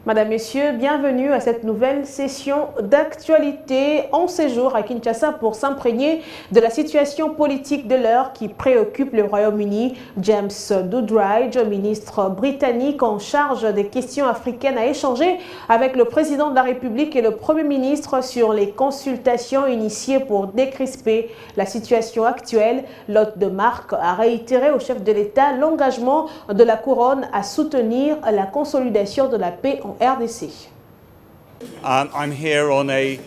Madame, Messieurs, bienvenue à cette nouvelle session d'actualité en séjour à Kinshasa pour s'imprégner de la situation politique de l'heure qui préoccupe le Royaume-Uni. James Doodridge, ministre britannique en charge des questions africaines, a échangé avec le président de la République et le Premier ministre sur les consultations initiées pour décrisper la situation actuelle. L'hôte de marque a réitéré au chef de l'État l'engagement de la couronne à soutenir la consolidation de la paix en RDC. I'm here on a... il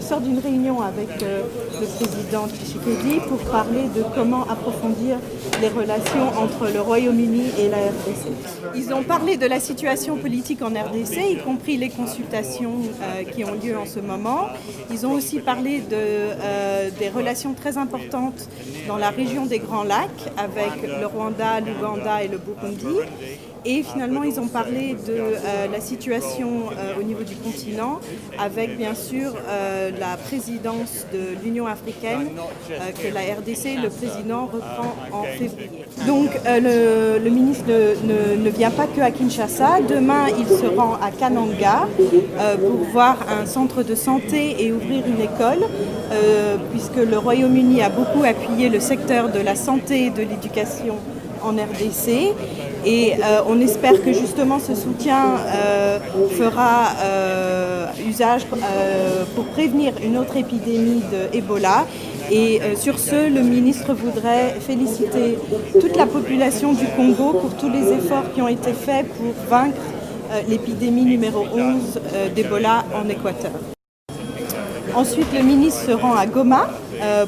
sort d'une réunion avec le président Tshisekedi pour parler de comment approfondir les relations entre le Royaume-Uni et la RDC. Ils ont parlé de la situation politique en RDC, y compris les consultations qui ont lieu en ce moment. Ils ont aussi parlé des relations très importantes dans la région des Grands Lacs avec le Rwanda, l'Ouganda et le Burundi. Et finalement, ils ont parlé de la situation au niveau du continent, avec bien sûr la présidence de l'Union africaine, que la RDC, le président, reprend en février. Donc le ministre ne vient pas que à Kinshasa. Demain, il se rend à Kananga pour voir un centre de santé et ouvrir une école, puisque le Royaume-Uni a beaucoup appuyé le secteur de la santé et de l'éducation en RDC et on espère que justement ce soutien fera usage pour prévenir une autre épidémie de Ebola. Et sur ce, le ministre voudrait féliciter toute la population du Congo pour tous les efforts qui ont été faits pour vaincre l'épidémie numéro 11 d'Ebola en Équateur. Ensuite, le ministre se rend à Goma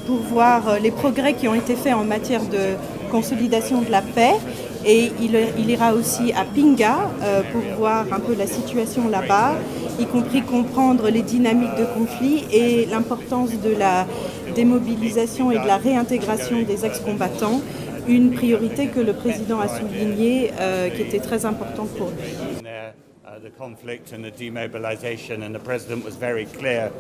pour voir les progrès qui ont été faits en matière de consolidation de la paix et il ira aussi à Pinga pour voir un peu la situation là-bas, y compris comprendre les dynamiques de conflit et l'importance de la démobilisation et de la réintégration des ex-combattants, une priorité que le président a soulignée qui était très importante pour lui. The conflict and the demobilization, and the president was very clear